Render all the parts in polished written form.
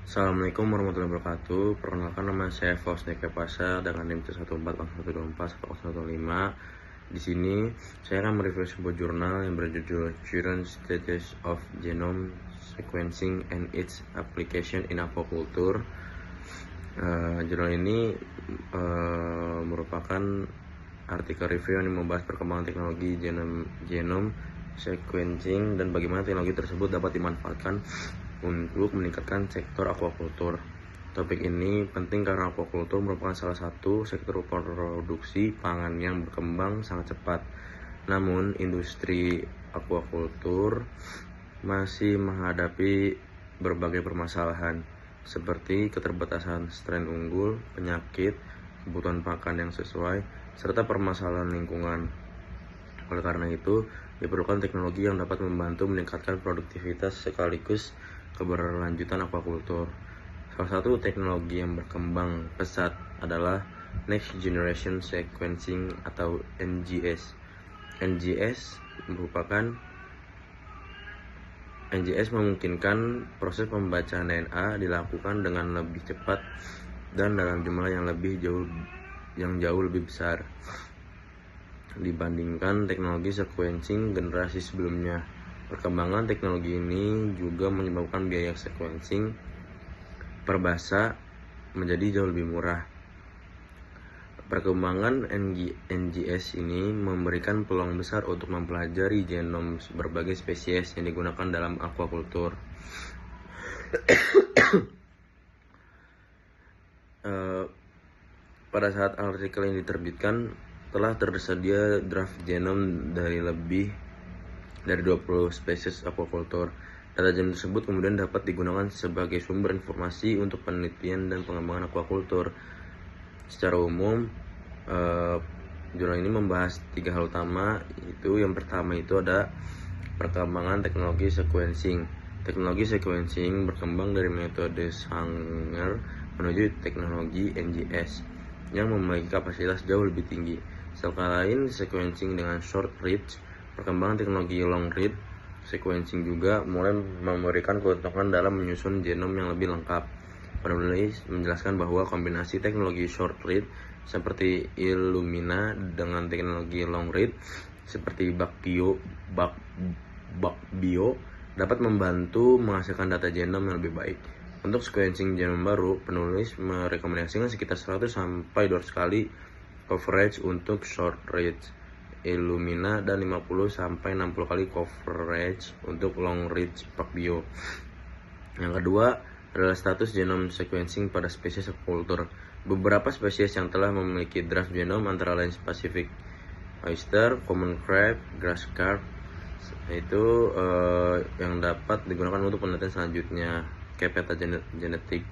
Assalamualaikum warahmatullahi wabarakatuh. Perkenalkan, nama saya Fausne Kepasa dengan NIM 141241015. Di sini saya akan mereview sebuah jurnal yang berjudul Current Status of Genome Sequencing and its Application in Aquaculture. Jurnal ini merupakan artikel review yang membahas perkembangan teknologi genome sequencing dan bagaimana teknologi tersebut dapat dimanfaatkan untuk meningkatkan sektor aquaculture. Topik ini penting karena aquaculture merupakan salah satu sektor produksi pangan yang berkembang sangat cepat. Namun, industri aquaculture masih menghadapi berbagai permasalahan seperti keterbatasan strain unggul, penyakit, kebutuhan pakan yang sesuai, serta permasalahan lingkungan. Oleh karena itu, diperlukan teknologi yang dapat membantu meningkatkan produktivitas sekaligus keberlanjutan aquaculture. Salah satu teknologi yang berkembang pesat adalah Next Generation Sequencing atau NGS. NGS memungkinkan proses pembacaan DNA dilakukan dengan lebih cepat dan dalam jumlah yang jauh lebih besar dibandingkan teknologi sequencing generasi sebelumnya. Perkembangan teknologi ini juga menyebabkan biaya sequencing perbasa menjadi jauh lebih murah. Perkembangan NGS ini memberikan peluang besar untuk mempelajari genom berbagai spesies yang digunakan dalam aquaculture. Pada saat artikel ini diterbitkan, telah tersedia draft genome dari lebih dari 20 spesies aquaculture. Data genome tersebut kemudian dapat digunakan sebagai sumber informasi untuk penelitian dan pengembangan aquaculture. Secara umum, jurnal ini membahas 3 hal utama. Yang pertama itu ada perkembangan teknologi sequencing. Teknologi sequencing berkembang dari metode Sanger menuju teknologi NGS yang memiliki kapasitas jauh lebih tinggi. Sekali lain, sequencing dengan short read. Perkembangan teknologi long read sequencing juga mulai memberikan keuntungan dalam menyusun genom yang lebih lengkap. Penulis menjelaskan bahwa kombinasi teknologi short read seperti Illumina dengan teknologi long read seperti BacBio dapat membantu menghasilkan data genom yang lebih baik. Untuk sequencing genom baru, penulis merekomendasikan sekitar 100-200 kali coverage untuk short read Illumina dan 50-60 kali coverage untuk long read BacBio. Yang kedua adalah status genome sequencing pada spesies aquaculture. Beberapa spesies yang telah memiliki draft genome antara lain Pacific oyster, common crab, grass carp, itu yang dapat digunakan untuk penelitian selanjutnya ke peta genetik.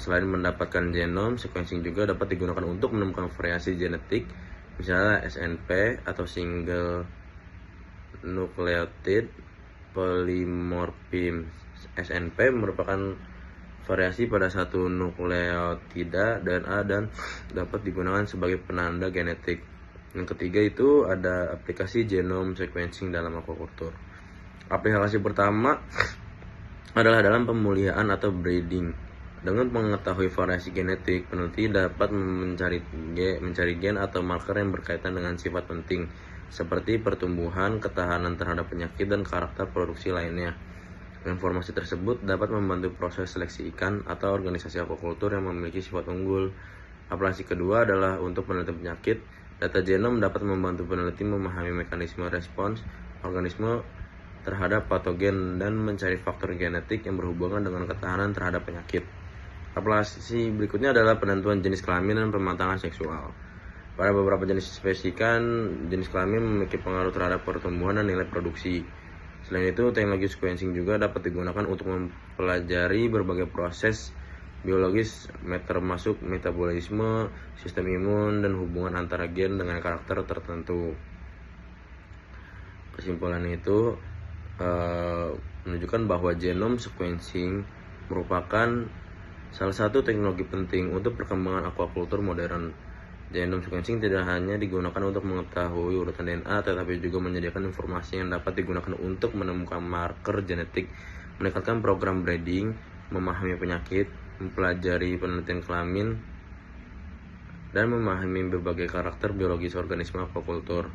Selain mendapatkan genome sequencing juga dapat digunakan untuk menemukan variasi genetik, misalnya SNP atau single nucleotide polymorphism. SNP merupakan variasi pada satu nukleotida DNA dan dapat digunakan sebagai penanda genetik. Yang ketiga itu ada aplikasi genome sequencing dalam aquaculture. Aplikasi pertama adalah dalam pemulihan atau breeding. Dengan mengetahui variasi genetik, peneliti dapat mencari gen atau marker yang berkaitan dengan sifat penting seperti pertumbuhan, ketahanan terhadap penyakit, dan karakter produksi lainnya. Informasi tersebut dapat membantu proses seleksi ikan atau organisasi aquaculture yang memiliki sifat unggul. Aplikasi kedua adalah untuk penelitian penyakit. Data genom dapat membantu peneliti memahami mekanisme respons organisme terhadap patogen dan mencari faktor genetik yang berhubungan dengan ketahanan terhadap penyakit. Aplikasi berikutnya adalah penentuan jenis kelamin dan pematangan seksual. Pada beberapa jenis spesies ikan, jenis kelamin memiliki pengaruh terhadap pertumbuhan dan nilai produksi. Selain itu, teknologi sequencing juga dapat digunakan untuk mempelajari berbagai proses biologis termasuk metabolisme, sistem imun, dan hubungan antara gen dengan karakter tertentu. Kesimpulan itu menunjukkan bahwa genome sequencing merupakan salah satu teknologi penting untuk perkembangan aquaculture modern. Genome sequencing tidak hanya digunakan untuk mengetahui urutan DNA, tetapi juga menyediakan informasi yang dapat digunakan untuk menemukan marker genetik, meningkatkan program breeding, memahami penyakit, mempelajari penelitian kelamin, dan memahami berbagai karakter biologis organisme aquaculture.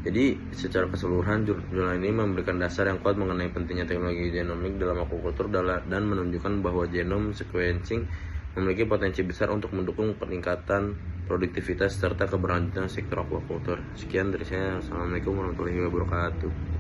Jadi secara keseluruhan jurnal ini memberikan dasar yang kuat mengenai pentingnya teknologi genomik dalam aquaculture dan menunjukkan bahwa genome sequencing memiliki potensi besar untuk mendukung peningkatan produktivitas serta keberlanjutan sektor aquaculture. Sekian dari saya. Assalamualaikum warahmatullahi wabarakatuh.